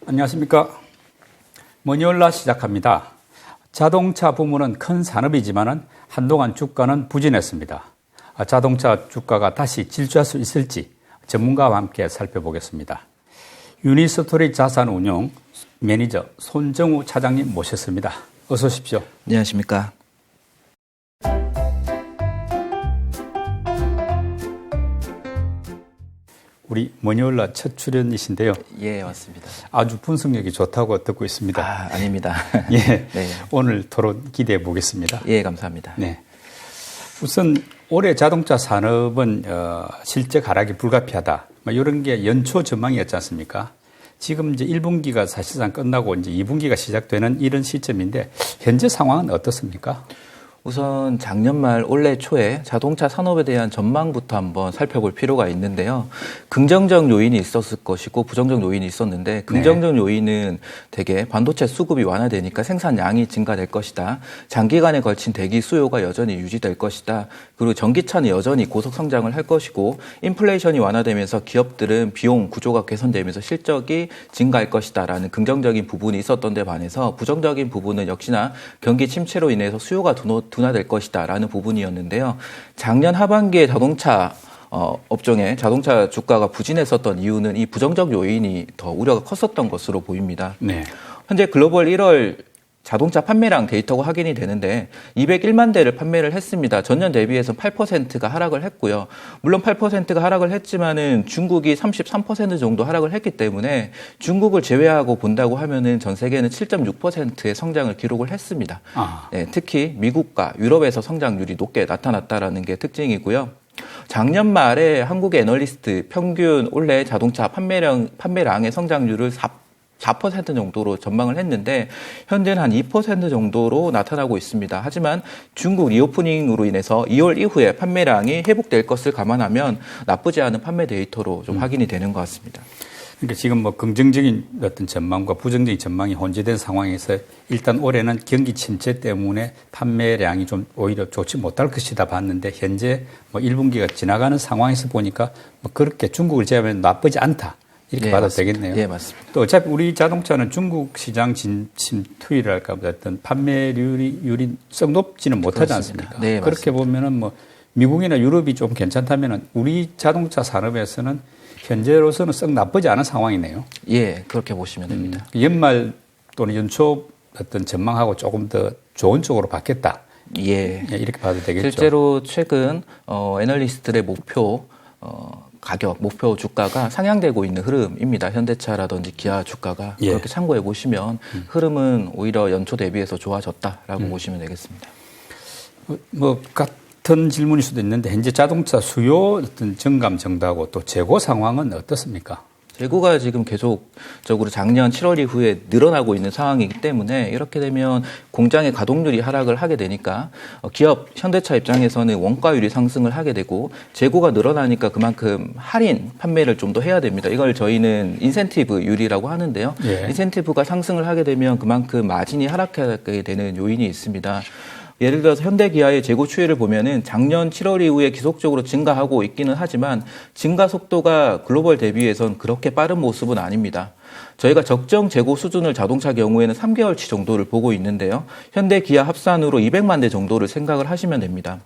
안녕하십니까. 머니올라 시작합니다. 자동차 부문은 큰 산업이지만 한동안 주가는 부진했습니다. 자동차 주가가 다시 질주할 수 있을지 전문가와 함께 살펴보겠습니다. 유니스토리 자산운용 매니저 손정우 차장님 모셨습니다. 어서 오십시오. 안녕하십니까. 우리 머니올라 첫 출연이신데요. 예, 맞습니다. 아주 분석력이 좋다고 듣고 있습니다. 아닙니다. 예, 네. 오늘 토론 기대해 보겠습니다. 예, 감사합니다. 네. 우선 올해 자동차 산업은 실적 하락이 불가피하다. 이런 게 연초 전망이었지 않습니까? 지금 이제 1분기가 사실상 끝나고 이제 2분기가 시작되는 이런 시점인데 현재 상황은 어떻습니까? 우선 작년 말 올해 초에 자동차 산업에 대한 전망부터 한번 살펴볼 필요가 있는데요. 긍정적 요인이 있었을 것이고 부정적 요인이 있었는데 긍정적 요인은 대개 반도체 수급이 완화되니까 생산량이 증가될 것이다. 장기간에 걸친 대기 수요가 여전히 유지될 것이다. 그리고 전기차는 여전히 고속 성장을 할 것이고 인플레이션이 완화되면서 기업들은 비용 구조가 개선되면서 실적이 증가할 것이다라는 긍정적인 부분이 있었던 데 반해서 부정적인 부분은 역시나 경기 침체로 인해서 수요가 둔화될 것이다라는 부분이었는데요. 작년 하반기에 자동차 업종의 자동차 주가가 부진했었던 이유는 이 부정적 요인이 더 우려가 컸었던 것으로 보입니다. 네. 현재 글로벌 1월 자동차 판매량 데이터가 확인이 되는데 201만 대를 판매를 했습니다. 전년 대비해서 8%가 하락을 했고요. 물론 8%가 하락을 했지만은 중국이 33% 정도 하락을 했기 때문에 중국을 제외하고 본다고 하면은 전 세계는 7.6%의 성장을 기록을 했습니다. 네, 특히 미국과 유럽에서 성장률이 높게 나타났다라는 게 특징이고요. 작년 말에 한국의 애널리스트 평균 올해 자동차 판매량의 성장률을 4% 정도로 전망을 했는데 현재는 한 2% 정도로 나타나고 있습니다. 하지만 중국 리오프닝으로 인해서 2월 이후에 판매량이 회복될 것을 감안하면 나쁘지 않은 판매 데이터로 좀 확인이 되는 것 같습니다. 그러니까 지금 뭐 긍정적인 어떤 전망과 부정적인 전망이 혼재된 상황에서 일단 올해는 경기 침체 때문에 판매량이 좀 오히려 좋지 못할 것이다 봤는데 현재 뭐 1분기가 지나가는 상황에서 보니까 뭐 그렇게 중국을 제외하면 나쁘지 않다. 이렇게 봐도 되겠네요. 예, 맞습니다. 또 어차피 우리 자동차는 중국 시장 침투율이랄까 어떤 판매율이 썩 높지는 못하지 않습니까? 네, 그렇게 보면은 뭐 미국이나 유럽이 좀 괜찮다면은 우리 자동차 산업에서는 현재로서는 썩 나쁘지 않은 상황이네요. 예, 그렇게 보시면 됩니다. 연말 또는 연초 어떤 전망하고 조금 더 좋은 쪽으로 바뀌었다. 예, 이렇게 봐도 되겠죠. 실제로 최근 애널리스트들의 목표 가격, 목표 주가가 상향되고 있는 흐름입니다. 현대차라든지 기아 주가가 그렇게 참고해 보시면 흐름은 오히려 연초 대비해서 좋아졌다라고 보시면 되겠습니다. 뭐 같은 질문일 수도 있는데 현재 자동차 수요 어떤 정감 정도하고 또 재고 상황은 어떻습니까? 재고가 지금 계속적으로 작년 7월 이후에 늘어나고 있는 상황이기 때문에 이렇게 되면 공장의 가동률이 하락을 하게 되니까 기업 현대차 입장에서는 원가율이 상승을 하게 되고 재고가 늘어나니까 그만큼 할인 판매를 좀 더 해야 됩니다. 이걸 저희는 인센티브율이라고 하는데요. 예. 인센티브가 상승을 하게 되면 그만큼 마진이 하락하게 되는 요인이 있습니다. 예를 들어서 현대기아의 재고 추이를 보면은 작년 7월 이후에 지속적으로 증가하고 있기는 하지만 증가 속도가 글로벌 대비해선 그렇게 빠른 모습은 아닙니다. 저희가 적정 재고 수준을 자동차 경우에는 3개월치 정도를 보고 있는데요. 현대기아 합산으로 200만 대 정도를 생각을 하시면 됩니다.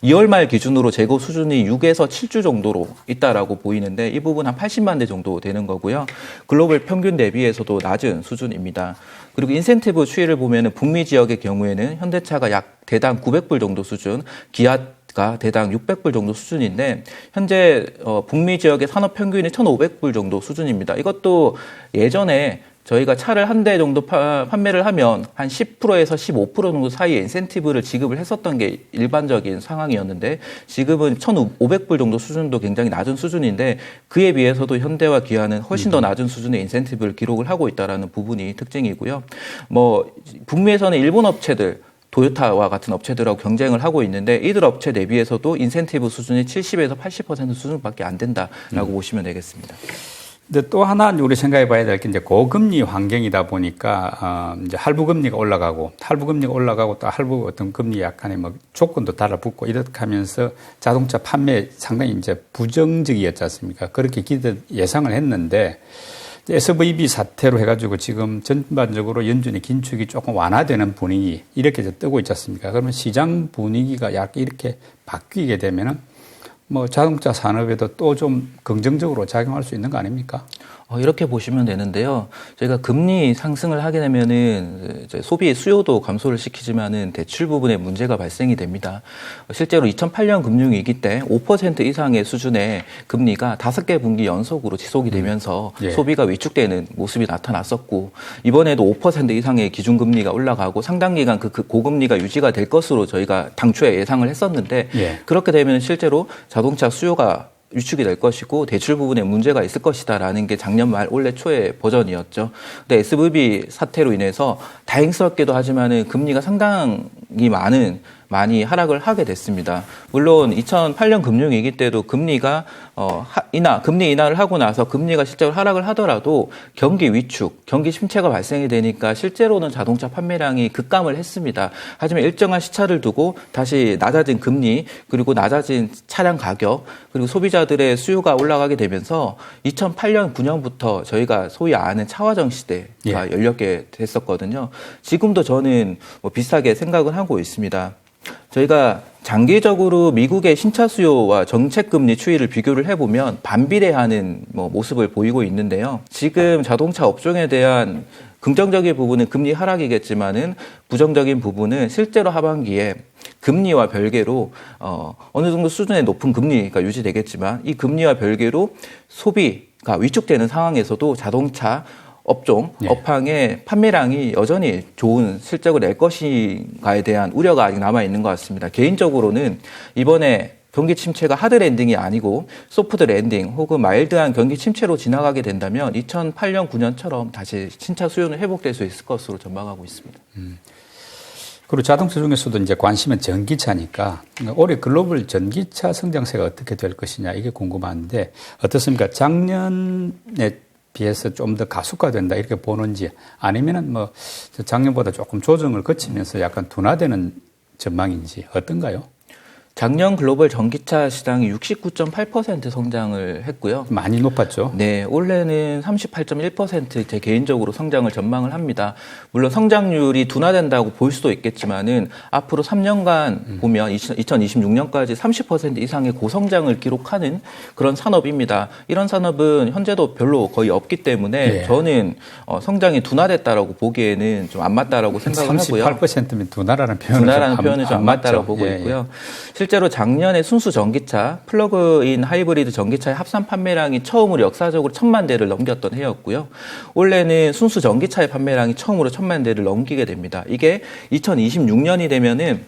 2월 말 기준으로 재고 수준이 6에서 7주 정도로 있다라고 보이는데 이 부분 한 80만 대 정도 되는 거고요. 글로벌 평균 대비해서도 낮은 수준입니다. 그리고 인센티브 추이를 보면은 북미 지역의 경우에는 현대차가 약 대당 900불 정도 수준, 기아가 대당 600불 정도 수준인데 현재 북미 지역의 산업 평균이 1,500불 정도 수준입니다. 이것도 예전에 저희가 차를 한 대 정도 판매를 하면 한 10%에서 15% 정도 사이에 인센티브를 지급을 했었던 게 일반적인 상황이었는데 지금은 1,500불 정도 수준도 굉장히 낮은 수준인데 그에 비해서도 현대와 기아는 훨씬 더 낮은 수준의 인센티브를 기록을 하고 있다는 부분이 특징이고요. 뭐 북미에서는 일본 업체들 도요타와 같은 업체들하고 경쟁을 하고 있는데 이들 업체 대비해서도 인센티브 수준이 70에서 80% 수준밖에 안 된다라고 보시면 되겠습니다. 근데 또 하나 우리 생각해 봐야 될 게 이제 고금리 환경이다 보니까 이제 할부 금리가 올라가고 또 할부 어떤 금리 약간의 뭐 조건도 달라붙고 이렇게 하면서 자동차 판매 상당히 이제 부정적이었지 않습니까? 그렇게 예상을 했는데 SVB 사태로 해가지고 지금 전반적으로 연준의 긴축이 조금 완화되는 분위기 이렇게 이제 뜨고 있지 않습니까? 그러면 시장 분위기가 약간 이렇게 바뀌게 되면은 뭐 자동차 산업에도 또 좀 긍정적으로 작용할 수 있는 거 아닙니까? 이렇게 보시면 되는데요. 저희가 금리 상승을 하게 되면은 이제 소비 수요도 감소를 시키지만은 대출 부분에 문제가 발생이 됩니다. 실제로 2008년 금융위기 때 5% 이상의 수준의 금리가 5개 분기 연속으로 지속이 되면서 예. 소비가 위축되는 모습이 나타났었고 이번에도 5% 이상의 기준금리가 올라가고 상당 기간 그 고금리가 유지가 될 것으로 저희가 당초에 예상을 했었는데 예. 그렇게 되면 실제로 자동차 수요가 위축이 될 것이고 대출 부분에 문제가 있을 것이다라는 게 작년 말 올해 초의 버전이었죠. 근데 SVB 사태로 인해서 다행스럽게도 하지만은 금리가 상당히 많이 하락을 하게 됐습니다. 물론 2008년 금융위기 때도 금리가 금리 인하를 하고 나서 금리가 실제로 하락을 하더라도 경기 위축, 경기 침체가 발생이 되니까 실제로는 자동차 판매량이 급감을 했습니다. 하지만 일정한 시차를 두고 다시 낮아진 금리 그리고 낮아진 차량 가격 그리고 소비자들의 수요가 올라가게 되면서 2008년 9년부터 저희가 소위 아는 차화정 시대가 열렸게 됐었거든요. 지금도 저는 뭐 비슷하게 생각을 하고 있습니다. 저희가 장기적으로 미국의 신차 수요와 정책 금리 추이를 비교를 해보면 반비례하는 모습을 보이고 있는데요. 지금 자동차 업종에 대한 긍정적인 부분은 금리 하락이겠지만은 부정적인 부분은 실제로 하반기에 금리와 별개로 어느 정도 수준의 높은 금리가 유지되겠지만 이 금리와 별개로 소비가 위축되는 상황에서도 자동차 업종, 업황의 판매량이 여전히 좋은 실적을 낼 것인가에 대한 우려가 아직 남아있는 것 같습니다. 개인적으로는 이번에 경기 침체가 하드 랜딩이 아니고 소프트 랜딩 혹은 마일드한 경기 침체로 지나가게 된다면 2008년, 9년처럼 다시 신차 수요는 회복될 수 있을 것으로 전망하고 있습니다. 그리고 자동차 중에서도 이제 관심은 전기차니까 올해 글로벌 전기차 성장세가 어떻게 될 것이냐 이게 궁금한데 어떻습니까? 작년에 비해서 좀 더 가속화된다 이렇게 보는지 아니면은 뭐 작년보다 조금 조정을 거치면서 약간 둔화되는 전망인지 어떤가요? 작년 글로벌 전기차 시장이 69.8% 성장을 했고요. 많이 높았죠. 네, 올해는 38.1% 제 개인적으로 성장을 전망을 합니다. 물론 성장률이 둔화된다고 볼 수도 있겠지만은 앞으로 3년간 보면 2026년까지 30% 이상의 고성장을 기록하는 그런 산업입니다. 이런 산업은 현재도 별로 거의 없기 때문에 저는 성장이 둔화됐다라고 보기에는 좀 안 맞다라고 생각을 하고요. 38%면 둔화라는 표현은 좀 안 맞다라고 보고 있고요. 실제로 작년에 순수 전기차, 플러그인 하이브리드 전기차의 합산 판매량이 처음으로 역사적으로 1,000만 대를 넘겼던 해였고요. 올해는 순수 전기차의 판매량이 처음으로 1,000만 대를 넘기게 됩니다. 이게 2026년이 되면은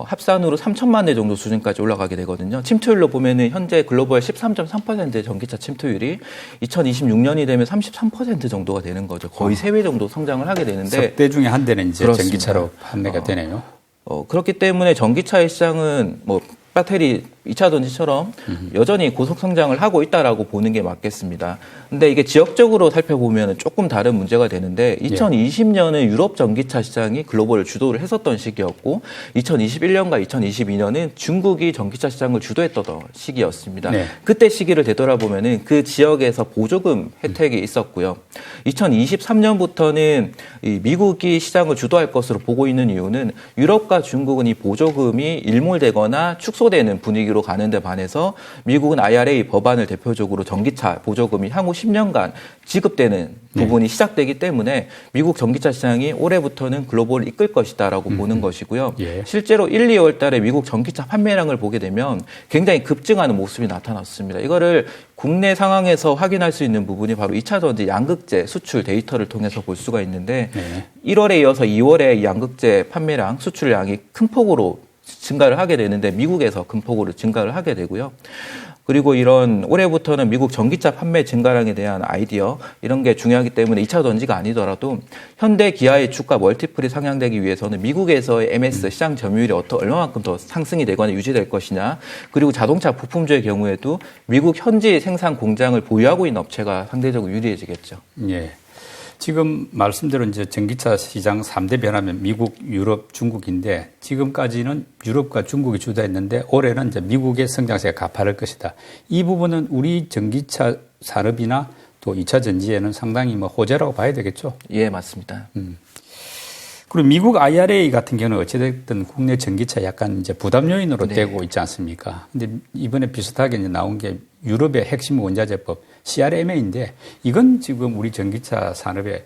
합산으로 3,000만 대 정도 수준까지 올라가게 되거든요. 침투율로 보면은 현재 글로벌 13.3%의 전기차 침투율이 2026년이 되면 33% 정도가 되는 거죠. 거의 3배 정도 성장을 하게 되는데. 석 대 중에 한 대는 이제 그렇습니다. 전기차로 판매가 되네요. 그렇기 때문에 전기차의 시장은 배터리 2차 전지처럼 여전히 고속 성장을 하고 있다라고 보는 게 맞겠습니다. 근데 이게 지역적으로 살펴보면 조금 다른 문제가 되는데 2020년은 유럽 전기차 시장이 글로벌을 주도를 했었던 시기였고 2021년과 2022년은 중국이 전기차 시장을 주도했던 시기였습니다. 그때 시기를 되돌아보면은 그 지역에서 보조금 혜택이 있었고요. 2023년부터는 이 미국이 시장을 주도할 것으로 보고 있는 이유는 유럽과 중국은 이 보조금이 일몰되거나 축소되는 분위기로 가는데 반해서 미국은 IRA 법안을 대표적으로 전기차 보조금이 향후 10년간 지급되는 부분이 시작되기 때문에 미국 전기차 시장이 올해부터는 글로벌을 이끌 것이다라고 보는 것이고요. 실제로 1, 2월 달에 미국 전기차 판매량을 보게 되면 굉장히 급증하는 모습이 나타났습니다. 이거를 국내 상황에서 확인할 수 있는 부분이 바로 2차 전지 양극재 수출 데이터를 통해서 볼 수가 있는데 1월에 이어서 2월에 양극재 판매량 수출량이 큰 폭으로 증가를 하게 되는데 미국에서 큰 폭으로 증가를 하게 되고요. 그리고 이런 올해부터는 미국 전기차 판매 증가량에 대한 아이디어 이런 게 중요하기 때문에 2차 전지가 아니더라도 현대 기아의 주가 멀티플이 상향되기 위해서는 미국에서의 MS 시장 점유율이 얼마만큼 더 상승이 되거나 유지될 것이냐 그리고 자동차 부품주의 경우에도 미국 현지 생산 공장을 보유하고 있는 업체가 상대적으로 유리해지겠죠. 지금 말씀대로 이제 전기차 시장 3대 변화면 미국, 유럽, 중국인데 지금까지는 유럽과 중국이 주도했는데 올해는 이제 미국의 성장세가 가파를 것이다. 이 부분은 우리 전기차 산업이나 또 2차 전지에는 상당히 뭐 호재라고 봐야 되겠죠. 예, 맞습니다. 그리고 미국 IRA 같은 경우는 어찌됐든 국내 전기차 약간 이제 부담 요인으로 네. 되고 있지 않습니까? 근데 이번에 비슷하게 이제 나온 게 유럽의 핵심 원자재법 CRMA인데 이건 지금 우리 전기차 산업에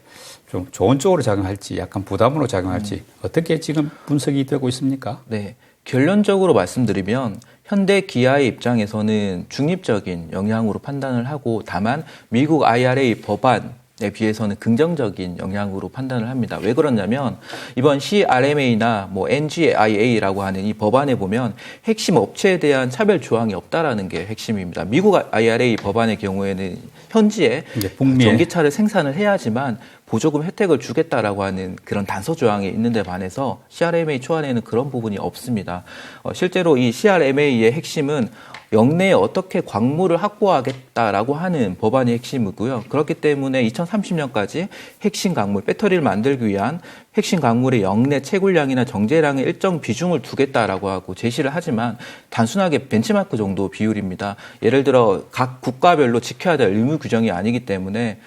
좀 좋은 쪽으로 작용할지 약간 부담으로 작용할지 어떻게 지금 분석이 되고 있습니까? 네. 결론적으로 말씀드리면 현대 기아의 입장에서는 중립적인 영향으로 판단을 하고 다만 미국 IRA 법안에 비해서는 긍정적인 영향으로 판단을 합니다. 왜 그러냐면 이번 CRMA나 뭐 NGIA라고 하는 이 법안에 보면 핵심 업체에 대한 차별 조항이 없다라는 게 핵심입니다. 미국 IRA 법안의 경우에는 현지에 북미에 전기차를 생산을 해야지만 보조금 혜택을 주겠다라고 하는 그런 단서 조항이 있는데 반해서 CRMA 초안에는 그런 부분이 없습니다. 실제로 이 CRMA의 핵심은 영내에 어떻게 광물을 확보하겠다라고 하는 법안이 핵심이고요. 그렇기 때문에 2030년까지 핵심 광물, 배터리를 만들기 위한 핵심 광물의 영내 채굴량이나 정제량의 일정 비중을 두겠다라고 하고 제시를 하지만 단순하게 벤치마크 정도 비율입니다. 예를 들어 각 국가별로 지켜야 될 의무 규정이 아니기 때문에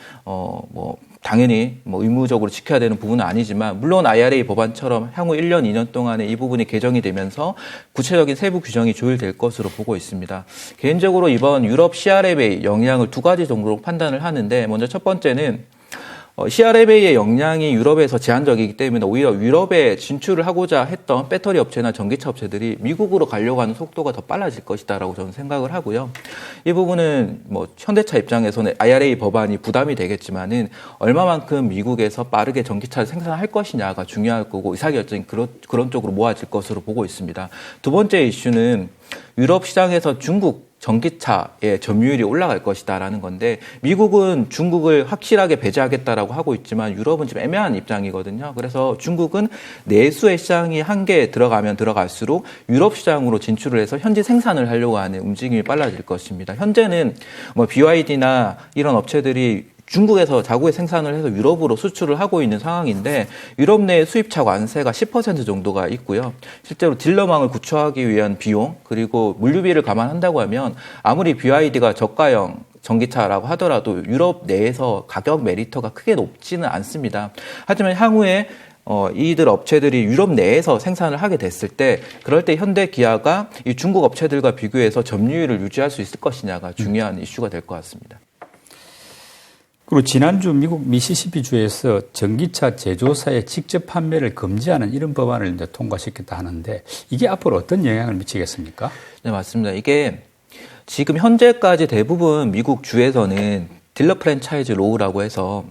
당연히 의무적으로 지켜야 되는 부분은 아니지만 물론 IRA 법안처럼 향후 1년, 2년 동안에 이 부분이 개정이 되면서 구체적인 세부 규정이 조율될 것으로 보고 있습니다. 개인적으로 이번 유럽 CRMA 영향을 두 가지 정도로 판단을 하는데 먼저 첫 번째는 CRMA의 영향이 유럽에서 제한적이기 때문에 오히려 유럽에 진출을 하고자 했던 배터리 업체나 전기차 업체들이 미국으로 가려고 하는 속도가 더 빨라질 것이다라고 저는 생각을 하고요. 이 부분은 현대차 입장에서는 IRA 법안이 부담이 되겠지만은 얼마만큼 미국에서 빠르게 전기차를 생산할 것이냐가 중요할 거고 의사결정이 그런 쪽으로 모아질 것으로 보고 있습니다. 두 번째 이슈는 유럽 시장에서 중국 전기차의 점유율이 올라갈 것이다라는 건데 미국은 중국을 확실하게 배제하겠다라고 하고 있지만 유럽은 좀 애매한 입장이거든요. 그래서 중국은 내수의 시장이 한계에 들어가면 들어갈수록 유럽 시장으로 진출을 해서 현지 생산을 하려고 하는 움직임이 빨라질 것입니다. 현재는 BYD나 이런 업체들이 중국에서 자국의 생산을 해서 유럽으로 수출을 하고 있는 상황인데 유럽 내 수입차 관세가 10% 정도가 있고요. 실제로 딜러망을 구축하기 위한 비용 그리고 물류비를 감안한다고 하면 아무리 BYD가 저가형 전기차라고 하더라도 유럽 내에서 가격 메리트가 크게 높지는 않습니다. 하지만 향후에 이들 업체들이 유럽 내에서 생산을 하게 됐을 때 그럴 때 현대 기아가 이 중국 업체들과 비교해서 점유율을 유지할 수 있을 것이냐가 중요한 이슈가 될 것 같습니다. 그리고 지난주 미국 미시시피주에서 전기차 제조사의 직접 판매를 금지하는 이런 법안을 이제 통과시켰다 하는데 이게 앞으로 어떤 영향을 미치겠습니까? 네, 맞습니다. 이게 지금 현재까지 대부분 미국 주에서는 딜러 프랜차이즈 로우라고 해서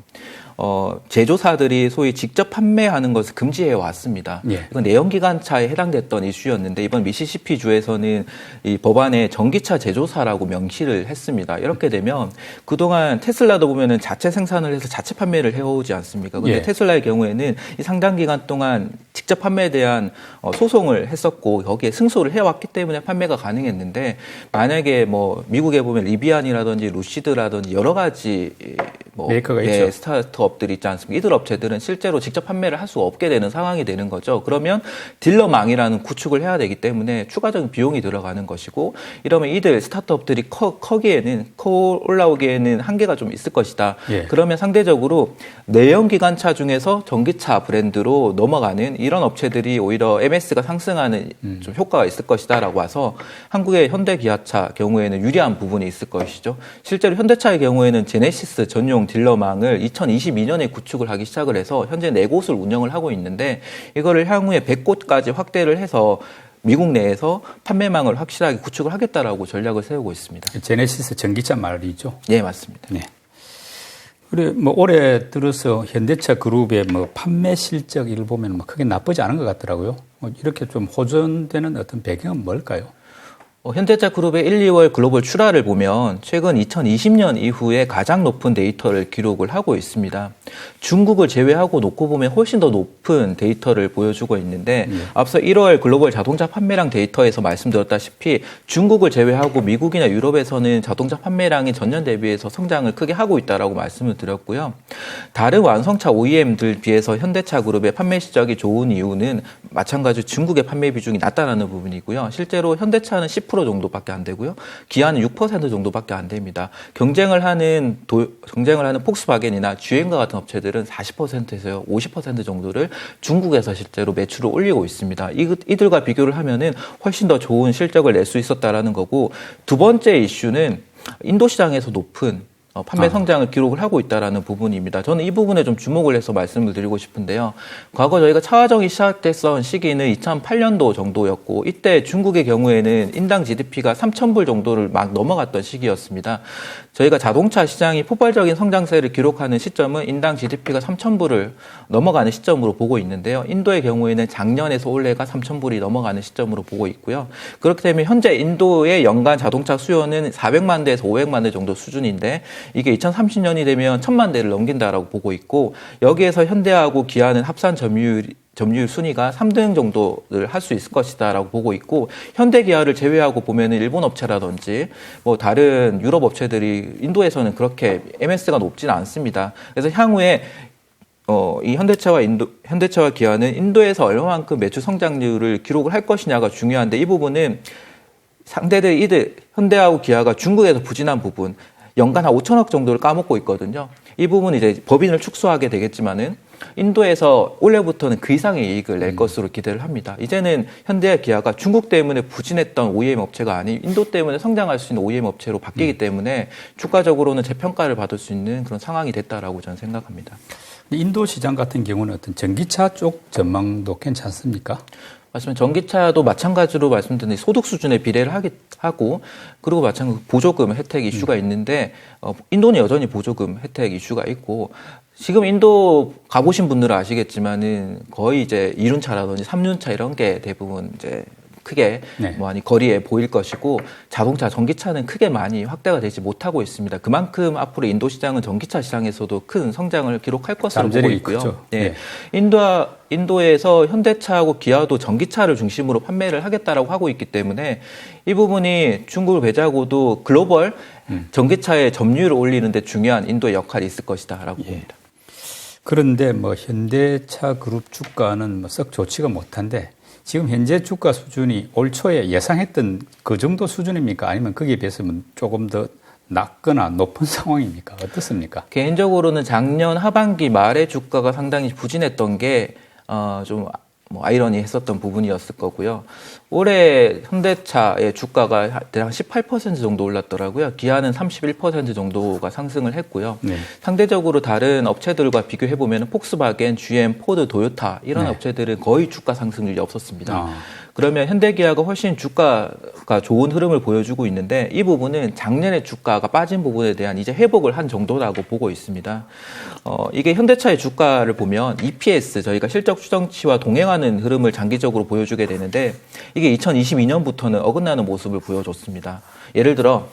제조사들이 소위 직접 판매하는 것을 금지해 왔습니다. 예. 이건 내연기관차에 해당됐던 이슈였는데 이번 미시시피 주에서는 이 법안에 전기차 제조사라고 명시를 했습니다. 이렇게 되면 그동안 테슬라도 보면은 자체 생산을 해서 자체 판매를 해오지 않습니까? 근데 예. 테슬라의 경우에는 이 상당 기간 동안 직접 판매에 대한 소송을 했었고 여기에 승소를 해왔기 때문에 판매가 가능했는데 만약에 미국에 보면 리비안이라든지 루시드라든지 여러 가지 메이커가 있죠. 스타트업들이 있지 않습니까? 이들 업체들은 실제로 직접 판매를 할 수가 없게 되는 상황이 되는 거죠. 그러면 딜러망이라는 구축을 해야 되기 때문에 추가적인 비용이 들어가는 것이고 이러면 이들 스타트업들이 커 올라오기에는 한계가 좀 있을 것이다. 예. 그러면 상대적으로 내연기관차 중에서 전기차 브랜드로 넘어가는 이런 업체들이 오히려 MS가 상승하는 좀 효과가 있을 것이다라고 와서 한국의 현대기아차 경우에는 유리한 부분이 있을 것이죠. 실제로 현대차의 경우에는 제네시스 전용 딜러망을 2022년에 구축을 하기 시작을 해서 현재 4곳을 운영을 하고 있는데 이거를 향후에 100곳까지 확대를 해서 미국 내에서 판매망을 확실하게 구축을 하겠다라고 전략을 세우고 있습니다. 제네시스 전기차 말이죠. 네, 맞습니다. 네. 그리고 올해 들어서 현대차 그룹의 판매 실적을 보면 크게 나쁘지 않은 것 같더라고요. 이렇게 좀 호전되는 어떤 배경은 뭘까요? 현대차 그룹의 1, 2월 글로벌 출하를 보면 최근 2020년 이후에 가장 높은 데이터를 기록을 하고 있습니다. 중국을 제외하고 놓고 보면 훨씬 더 높은 데이터를 보여주고 있는데 앞서 1월 글로벌 자동차 판매량 데이터에서 말씀드렸다시피 중국을 제외하고 미국이나 유럽에서는 자동차 판매량이 전년 대비해서 성장을 크게 하고 있다라고 말씀을 드렸고요. 다른 완성차 OEM들 비해서 현대차 그룹의 판매 실적이 좋은 이유는 마찬가지로 중국의 판매 비중이 낮다라는 부분이고요. 실제로 현대차는 10% 정도밖에 안 되고요. 기아는 6% 정도밖에 안 됩니다. 경쟁을 하는 폭스바겐이나 GM과 같은 업체들은 40%에서 50% 정도를 중국에서 실제로 매출을 올리고 있습니다. 이들과 비교를 하면은 훨씬 더 좋은 실적을 낼 수 있었다라는 거고, 두 번째 이슈는 인도 시장에서 높은 판매 성장을 기록을 하고 있다라는 부분입니다. 저는 이 부분에 좀 주목을 해서 말씀을 드리고 싶은데요. 과거 저희가 차화정이 시작됐던 시기는 2008년도 정도였고, 이때 중국의 경우에는 인당 GDP가 3,000불 정도를 막 넘어갔던 시기였습니다. 저희가 자동차 시장이 폭발적인 성장세를 기록하는 시점은 인당 GDP가 3,000불을 넘어가는 시점으로 보고 있는데요. 인도의 경우에는 작년에서 올해가 3,000불이 넘어가는 시점으로 보고 있고요. 그렇기 때문에 현재 인도의 연간 자동차 수요는 400만 대에서 500만 대 정도 수준인데, 이게 2030년이 되면 1,000만 대를 넘긴다라고 보고 있고, 여기에서 현대하고 기아는 합산 점유율 순위가 3등 정도를 할 수 있을 것이다라고 보고 있고, 현대 기아를 제외하고 보면은 일본 업체라든지 뭐 다른 유럽 업체들이 인도에서는 그렇게 MS가 높지는 않습니다. 그래서 향후에 이 현대차와 기아는 인도에서 얼마만큼 매출 성장률을 기록을 할 것이냐가 중요한데, 이 부분은 상대들 현대하고 기아가 중국에서 부진한 부분, 연간 한 5천억 정도를 까먹고 있거든요. 이 부분은 이제 법인을 축소하게 되겠지만은 인도에서 올해부터는 그 이상의 이익을 낼 것으로 기대를 합니다. 이제는 현대와 기아가 중국 때문에 부진했던 OEM 업체가 아닌 인도 때문에 성장할 수 있는 OEM 업체로 바뀌기 때문에 주가적으로는 재평가를 받을 수 있는 그런 상황이 됐다라고 저는 생각합니다. 인도 시장 같은 경우는 어떤 전기차 쪽 전망도 괜찮습니까? 맞습니다. 전기차도 마찬가지로 말씀드린 소득 수준에 비례를 하고, 그리고 마찬가지로 보조금 혜택 이슈가 있는데, 인도는 여전히 보조금 혜택 이슈가 있고, 지금 인도 가보신 분들은 아시겠지만은 거의 이제 2륜차라든지 3륜차 이런 게 대부분 이제 크게 많이 거리에 보일 것이고, 자동차, 전기차는 크게 많이 확대가 되지 못하고 있습니다. 그만큼 앞으로 인도 시장은 전기차 시장에서도 큰 성장을 기록할 것으로 보고 있고요. 네. 인도에서 현대차하고 기아도 전기차를 중심으로 판매를 하겠다라고 하고 있기 때문에 이 부분이 중국을 배제하고도 글로벌 전기차의 점유율을 올리는 데 중요한 인도의 역할이 있을 것이다라고 봅니다. 그런데 뭐 현대차 그룹 주가는 썩 좋지가 못한데, 지금 현재 주가 수준이 올 초에 예상했던 그 정도 수준입니까? 아니면 거기에 비해서는 조금 더 낮거나 높은 상황입니까? 어떻습니까? 개인적으로는 작년 하반기 말에 주가가 상당히 부진했던 게 좀 아이러니했었던 부분이었을 거고요. 올해 현대차의 주가가 대략 18% 정도 올랐더라고요. 기아는 31% 정도가 상승을 했고요. 상대적으로 다른 업체들과 비교해 보면 폭스바겐, GM, 포드, 도요타 이런 업체들은 거의 주가 상승률이 없었습니다. 그러면 현대기아가 훨씬 주가가 좋은 흐름을 보여주고 있는데, 이 부분은 작년에 주가가 빠진 부분에 대한 이제 회복을 한 정도라고 보고 있습니다. 이게 현대차의 주가를 보면 EPS, 저희가 실적 추정치와 동행하는 흐름을 장기적으로 보여주게 되는데, 이게 2022년부터는 어긋나는 모습을 보여줬습니다. 예를 들어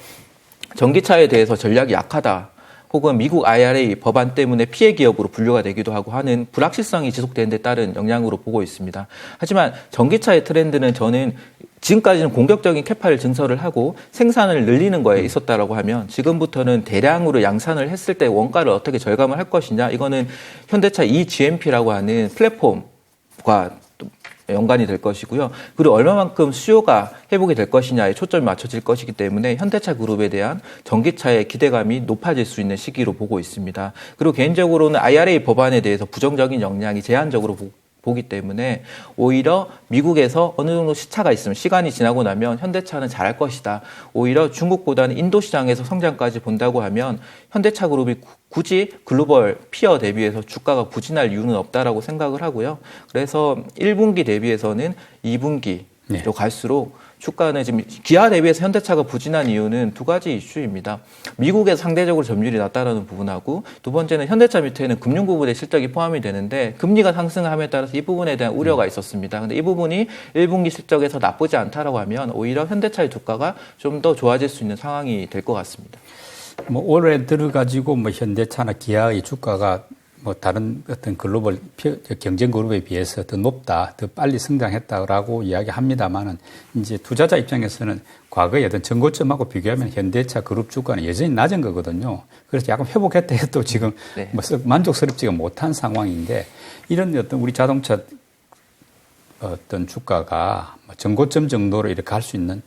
전기차에 대해서 전략이 약하다, 혹은 미국 IRA 법안 때문에 피해 기업으로 분류가 되기도 하고 하는 불확실성이 지속되는 데 따른 영향으로 보고 있습니다. 하지만 전기차의 트렌드는 저는 지금까지는 공격적인 캐파를 증설을 하고 생산을 늘리는 거에 있었다라고 하면, 지금부터는 대량으로 양산을 했을 때 원가를 어떻게 절감을 할 것이냐, 이거는 현대차 eGMP라고 하는 플랫폼과 연관이 될 것이고요. 그리고 얼마만큼 수요가 회복이 될 것이냐에 초점이 맞춰질 것이기 때문에 현대차 그룹에 대한 전기차의 기대감이 높아질 수 있는 시기로 보고 있습니다. 그리고 개인적으로는 IRA 법안에 대해서 부정적인 영향이 제한적으로 보기 때문에 오히려 미국에서 어느 정도 시차가 있으면, 시간이 지나고 나면 현대차는 잘할 것이다. 오히려 중국보다는 인도 시장에서 성장까지 본다고 하면 현대차 그룹이 굳이 글로벌 피어 대비해서 주가가 부진할 이유는 없다라고 생각을 하고요. 그래서 1분기 대비해서는 2분기로 갈수록 주가는 지금 기아 대비해서 현대차가 부진한 이유는 두 가지 이슈입니다. 미국에서 상대적으로 점유율이 낮다라는 부분하고, 두 번째는 현대차 밑에는 금융 부분의 실적이 포함이 되는데 금리가 상승함에 따라서 이 부분에 대한 우려가 있었습니다. 근데 이 부분이 1분기 실적에서 나쁘지 않다라고 하면 오히려 현대차의 주가가 좀 더 좋아질 수 있는 상황이 될 것 같습니다. 뭐 올해 들어가지고 뭐 현대차나 기아의 주가가 뭐 다른 어떤 글로벌 경쟁 그룹에 비해서 더 높다, 더 빨리 성장했다라고 이야기합니다만은, 이제 투자자 입장에서는 과거의 어떤 전고점하고 비교하면 현대차 그룹 주가는 여전히 낮은 거거든요. 그래서 약간 회복했다 해도 지금 뭐 만족스럽지가 못한 상황인데, 이런 어떤 우리 자동차 어떤 주가가 전고점 정도로 이렇게 갈 수 있는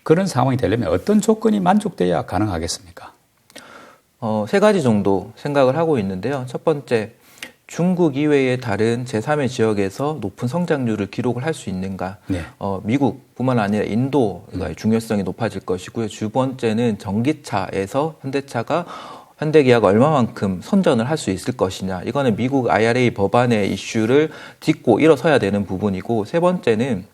그런 상황이 되려면 어떤 조건이 만족돼야 가능하겠습니까? 세 가지 정도 생각을 하고 있는데요. 첫 번째, 중국 이외의 다른 제3의 지역에서 높은 성장률을 기록을 할 수 있는가. 네. 미국뿐만 아니라 인도가 중요성이 높아질 것이고요. 두 번째는 전기차에서 현대기아가 얼마만큼 선전을 할 수 있을 것이냐. 이거는 미국 IRA 법안의 이슈를 딛고 일어서야 되는 부분이고, 세 번째는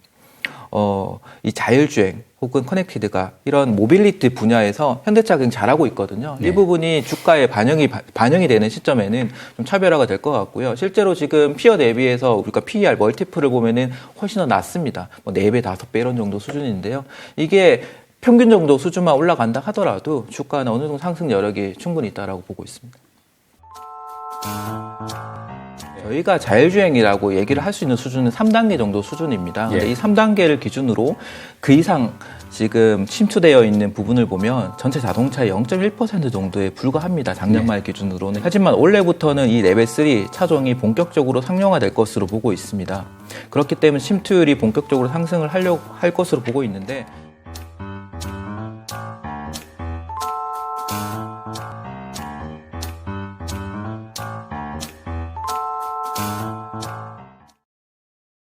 이 자율주행 혹은 커넥티드가 이런 모빌리티 분야에서 현대차가 굉장히 잘하고 있거든요. 네. 이 부분이 주가에 반영이 되는 시점에는 좀 차별화가 될 것 같고요. 실제로 지금 피어 대비해서 우리가 PER 멀티플을 보면은 훨씬 더 낮습니다. 뭐 4배, 5배 이런 정도 수준인데요. 이게 평균 정도 수준만 올라간다 하더라도 주가는 어느 정도 상승 여력이 충분히 있다라고 보고 있습니다. 저희가 자율주행이라고 얘기를 할 수 있는 수준은 3단계 정도 수준입니다. 근데 예. 이 3단계를 기준으로 그 이상 지금 침투되어 있는 부분을 보면 전체 자동차의 0.1% 정도에 불과합니다. 작년 말 기준으로는. 하지만 올해부터는 이 레벨 3 차종이 본격적으로 상용화될 것으로 보고 있습니다. 그렇기 때문에 침투율이 본격적으로 상승을 할 것으로 보고 있는데